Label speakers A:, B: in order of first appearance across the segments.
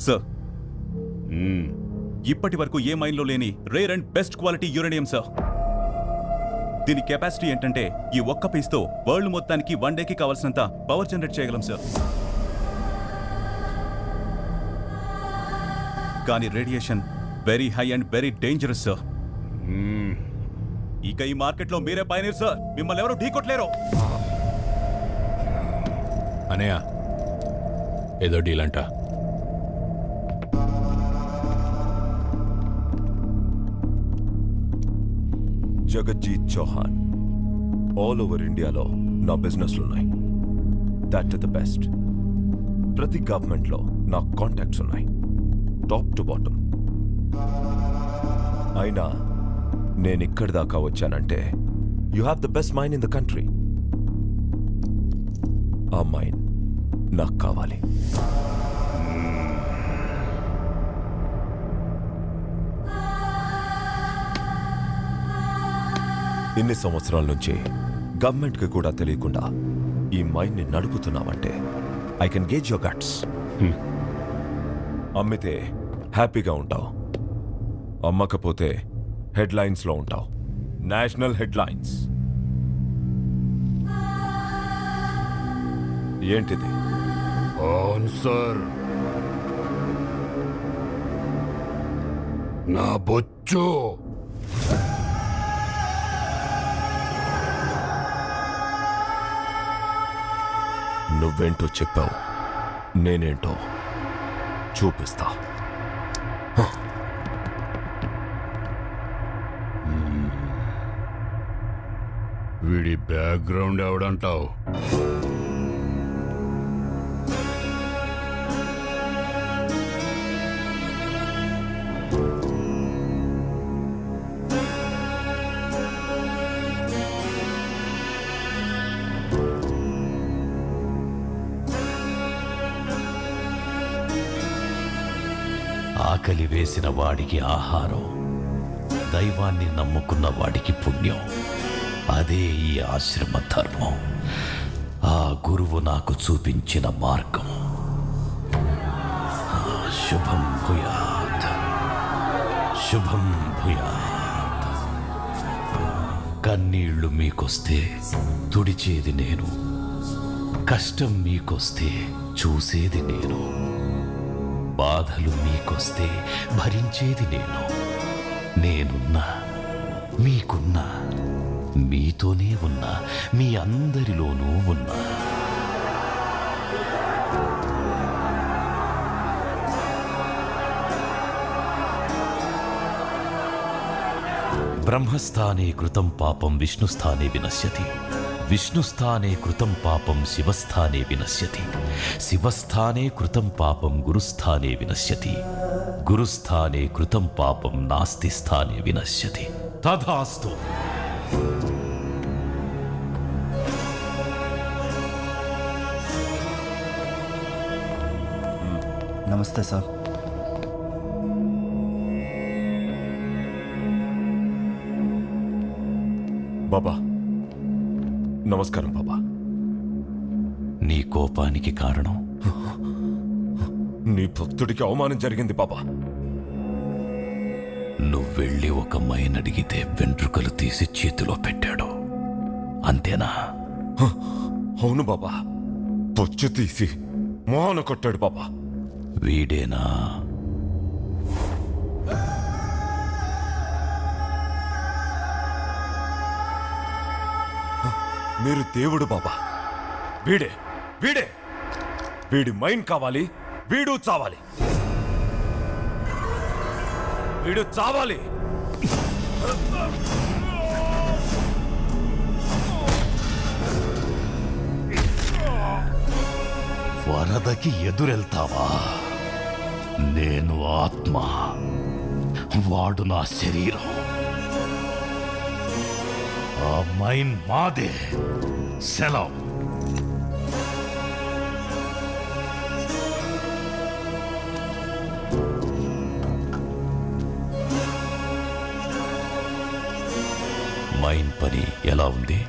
A: Sir ఇప్పటి వరకు ఏ మైన్లో లేని rare and best quality uranium sir. దీని కెపాసిటీ ఏంటంటే ఈ ఒక్క పీస్తో వరల్డ్ మొత్తానికి 1 డేకి కావాల్సినంత పవర్ జనరేట్ చేయగలం సార్. కానీ radiation very high and very dangerous sir. ఇక ఈ మార్కెట్లో మీరే పైనీర్ సార్. మిమ్మల్ని ఎవరు ఢీకొట్టలేరు.
B: అనయ్య ఏదో డీల్ అంట.
C: జగజ్జీత్ చౌహాన్ ఆల్ ఓవర్ ఇండియాలో నా బిజినెస్లున్నాయి. That the best. ప్రతి గవర్నమెంట్లో నా కాంటాక్ట్స్ ఉన్నాయి, టాప్ టు బాటమ్. అయినా నేను ఇక్కడి దాకా వచ్చానంటే you have the best mine in the country. ఆ మైన్ నాకు కావాలి. ఇన్ని సంవత్సరాల నుంచి గవర్నమెంట్కి కూడా తెలియకుండా ఈ మైన్ని నడుపుతున్నావంటే I can gauge your guts. అమ్మితే హ్యాపీగా ఉంటావు, అమ్మకపోతే హెడ్లైన్స్లో ఉంటావు. National headlines. ఏంటిది?
D: ఆన్సర్. నా బొచ్చు.
C: నువ్వేంటో చెప్పావు, నేనేంటో చూపిస్తా.
D: వీడి బ్యాక్గ్రౌండ్ ఎవడంటావు?
E: ఆకలి వేసిన వాడికి ఆహారం, దైవాన్ని నమ్ముకున్న వాడికి పుణ్యం. అదే ఈ ఆశ్రమ ధర్మం. ఆ గురువు నాకు చూపించిన మార్గం. శుభం భూయాత్, శుభం భూయాత్. కన్నీళ్లు మీకొస్తే తుడిచేది నేను, కష్టం మీకొస్తే చూసేది నేను, బాధలు మీకొస్తే భరించేది నేను. నేనున్నా, మీకున్నా, మీతోనే ఉన్నా, మీ అందరిలోనూ ఉన్నా. బ్రహ్మస్థానే కృతం పాపం విష్ణుస్థానే వినశ్యతి, విష్ణుస్థానే కృతం పాపం శివస్థానే వినశ్యతి, శివస్థానే కృతం పాపం గురుస్థానే వినశ్యతి, గురుస్థానే కృతం పాపం నాస్తి స్థానే వినశ్యతి. తథాస్తు.
F: నమస్తే సార్.
C: బాబా నమస్కారం. బాబా,
E: నీ కోపానికి కారణం?
C: నీ భక్తుడికి అవమానం జరిగింది బాబా.
E: నువ్వెళ్ళి ఒక మైన్ అడిగితే వెంట్రుకలు తీసి చేతిలో పెట్టాడు, అంతేనా?
C: అవును బాబా, పొచ్చు తీసి మోహన కొట్టాడు బాబా.
E: వీడేనా?
C: మీరు దేవుడు బాబా. వీడే వీడే వీడి మైన్ కావాలి, వీడు చావాలి, వీడు చావాలి.
E: వరదకి ఎదురెళ్తావా? నేను ఆత్మ, వాడు నా శరీరం. ఆ మైన్ మాదే. సెలవు. మైన్ పని ఎలా ఉంది?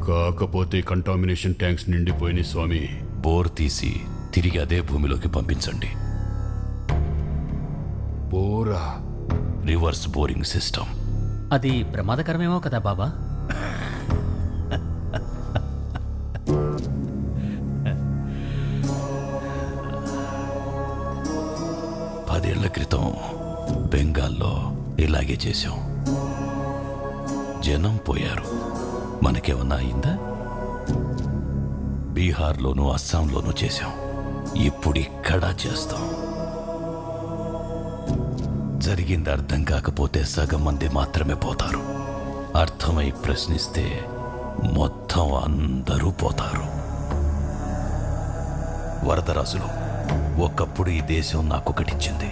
D: కాకపోతే కంటామినేషన్ ట్యాంక్స్ నిండిపోయినాయి స్వామి.
E: బోర్ తీసి తిరిగి అదే భూమిలోకి పంపించండి.
D: బోరా
E: రివర్స్ బోరింగ్ సిస్టమ్.
F: అది ప్రమాదకరమేమో కదా బాబా?
E: పదేళ్ల క్రితం బెంగాల్లో ఇలాగే చేశాం. జనం పోయారు, మనకేమన్నా అయిందా? బీహార్లోనూ అస్సాంలోనూ చేశాం, ఇప్పుడు ఇక్కడ చేస్తాం. జరిగింది అర్థం కాకపోతే సగం మంది మాత్రమే పోతారు, అర్థమై ప్రశ్నిస్తే మొత్తం అందరూ పోతారు. వరదరాజులు, ఒకప్పుడు ఈ దేశం నాకొకటిచ్చింది,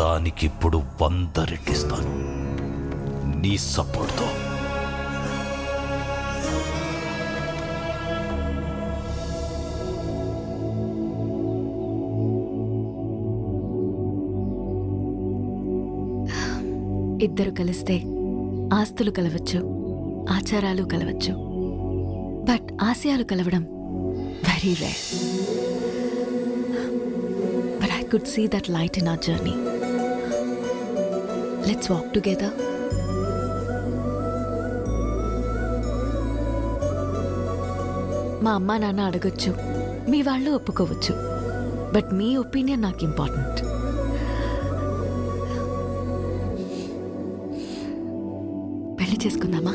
E: దానికిప్పుడు 100 రెట్టిస్తాను నీ సపోర్ట్తో.
G: ఇద్దరు కలిస్తే ఆస్తులు కలవచ్చు, ఆచారాలు కలవచ్చు, బట్ ఆశయాలు కలవడం very rare. But I could see that light in our journey. Let's walk together. మా అమ్మా నాన్న అడగొచ్చు, మీ వాళ్ళు ఒప్పుకోవచ్చు, బట్ మీ ఒపీనియన్ నాకు ఇంపార్టెంట్. పెళ్లి చేసుకుందామా?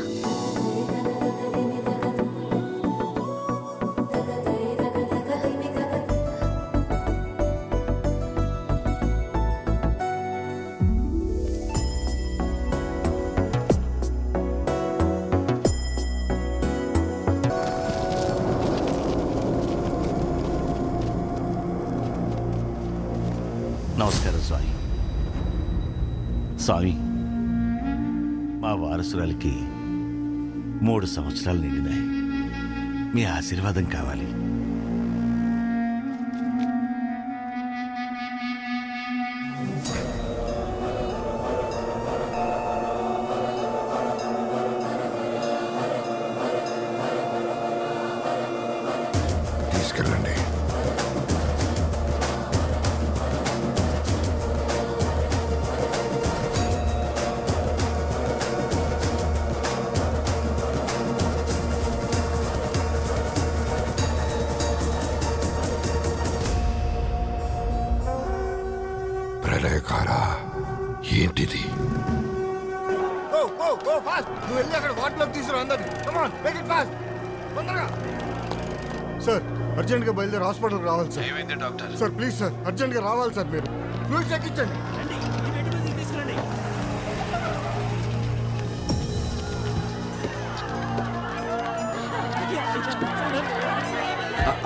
H: నమస్కారం స్వామి. స్వామి, మా వారసురాలికి 3 సంవత్సరాలు నిండినాయి. మీ ఆశీర్వాదం కావాలి.
D: తీసుకెళ్ళండి. ప్రళయకారా, ఏంటిది?
I: సార్, అర్జెంట్ గా బయలుదేరి హాస్పిటల్కి రావాలి సార్. ఏమైంది doctor? Sir please sir, urgent గా రావాలి సార్. మీరు ఫ్లూయిడ్స్ ఎక్కించండి.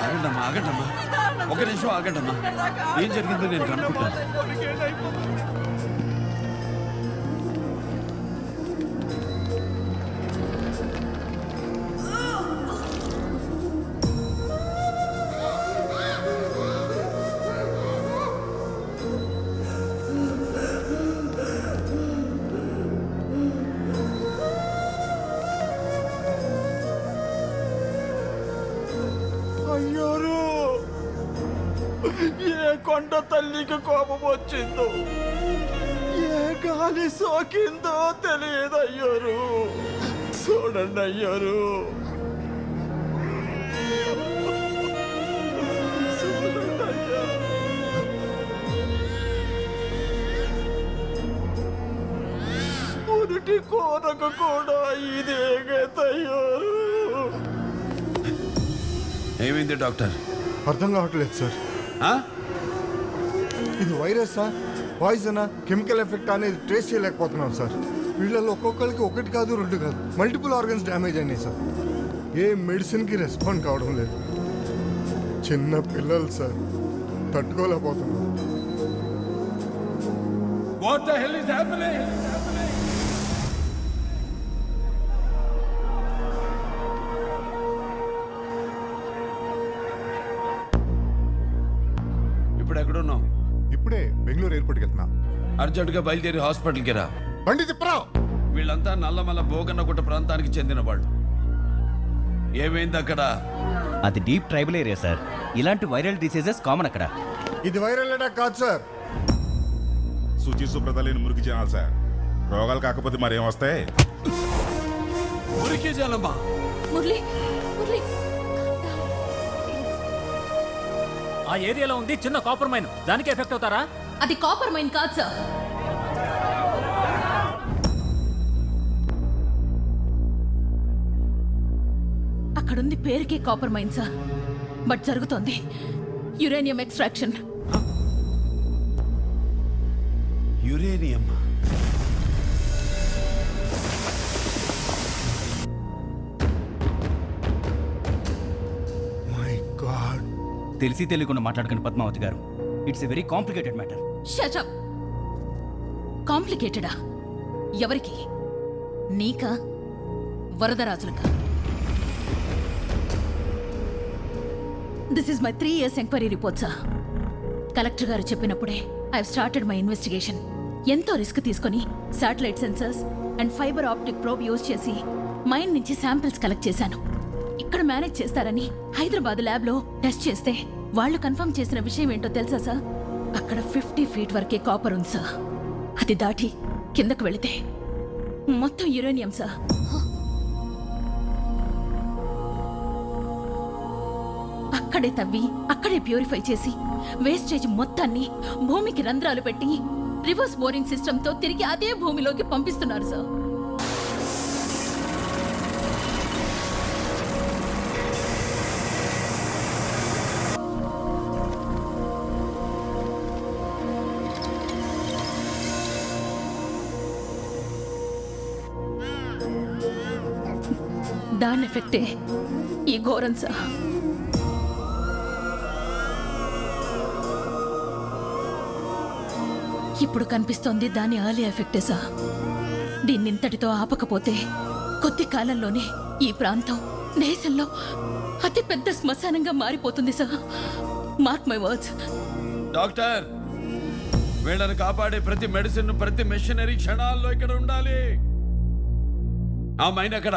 J: ఆగండమ్మా, ఆగండమ్మా, ఒక నిమిషం ఆగండమ్మా. ఏం జరిగిందో నేను కనుక్కుంటాను.
K: అయ్యోరు, ఏ కొండ తల్లికి కోపం వచ్చిందో, ఏ గాలి సోకిందో తెలియదు అయ్యోరు. చూడండి అయ్యోరు, చూడండి అయ్యా. పురిటి కోనకు కూడా ఇదే గతయ్యోరు.
J: ఏమైంది డాక్టర్?
I: అర్థం కావట్లేదు సార్. ఇది వైరసా, పాయిజనా, కెమికల్ ఎఫెక్ట్ అనేది ట్రేస్ చేయలేకపోతున్నాం సార్. వీళ్ళలో ఒక్కొక్కరికి 1 కాదు 2 కాదు, మల్టిపుల్ ఆర్గన్స్ డ్యామేజ్ అయినాయి సార్. ఏ మెడిసిన్కి రెస్పాండ్ కావడం లేదు. చిన్న పిల్లలు sir, తట్టుకోలేకపోతున్నాం.
J: What the hell is happening? ఇప్పుడు ఎక్కడున్నావు?
I: ఇప్పుడే బెంగళూరు ఎయిర్పోర్ట్కి వెళ్తున్నా.
J: అర్జెంటుగా బయలుదేరి హాస్పిటల్కి రా.
I: బండి తిప్పరా.
J: వీళ్ళంతా నల్లమల్ల భోగన్నగుట్ట ప్రాంతానికి చెందిన వాళ్ళు. ఏమైంది అక్కడ?
L: అది డీప్ ట్రైబల్ ఏరియా సార్. ఇలాంటి వైరల్ డిసీజెస్ కామన్ అక్కడ.
I: ఇది వైరల్ అటాక్ కాదు సార్.
M: శుచి శుభ్రత లేని మురికి జనాలు సార్. రోగాలు కాకపోతే మరేం వస్తాయి?
J: మురికి జనమా?
G: మురళి మురళి
F: ఆ ఏరియాలో ఉంది చిన్న కాపర్ మైన్, దానికి ఎఫెక్ట్ అవుతారా?
N: అది కాపర్ మైన్ కాదు సార్. అక్కడుంది పేరుకే కాపర్ మైన్ సార్, బట్ జరుగుతోంది uranium extraction.
J: Uranium?
I: My god.
L: తెలిసి తెలియకుండా మాట్లాడకండి పద్మావతి గారు. It's a very complicated matter.
N: Shut up. కాంప్లికేటెడా? ఎవరికి? నీకా వరదరాజులకా? This is my 3 years enquiry report sir. Collector గారు చెప్పినప్పుడే I have started my investigation. ఎంతో రిస్క్ తీసుకొని satellite sensors and fibre optic probe use చేసి మైన్ నుంచి శాంపిల్స్ కలెక్ట్ చేశాను. ఇక్కడ మేనేజ్ చేస్తారని హైదరాబాద్ ల్యాబ్లో టెస్ట్ చేస్తే వాళ్ళు కన్ఫర్మ్ చేసిన విషయం ఏంటో తెలుసా సార్? అక్కడ 50 feet వరకే కాపర్ ఉంది సార్. అది దాటి కిందకు వెళితే మొత్తం యురేనియం సార్. అక్కడే తవ్వి అక్కడే ప్యూరిఫై చేసి వేస్టేజ్ మొత్తాన్ని భూమికి రంధ్రాలు పెట్టి రివర్స్ బోరింగ్ సిస్టంతో తిరిగి అదే భూమిలోకి పంపిస్తున్నారు సార్. దాని ఎఫెక్టే ఈ ఘోరం సార్. ఇప్పుడు కనిపిస్తోంది దాని ఎర్లీ ఎఫెక్టే సార్. దీన్నింతటితో ఆపకపోతే కొద్ది కాలంలోనే ఈ ప్రాంతం దేశంలో అతి పెద్ద శ్మశానంగా మారిపోతుంది sir. Mark my words.
J: Doctor, వీళ్ళని కాపాడే ప్రతి మెడిసిన్, ప్రతి మెషినరీ క్షణాల్లో ఇక్కడ ఉండాలి. ఆ మైన్ ఎక్కడ?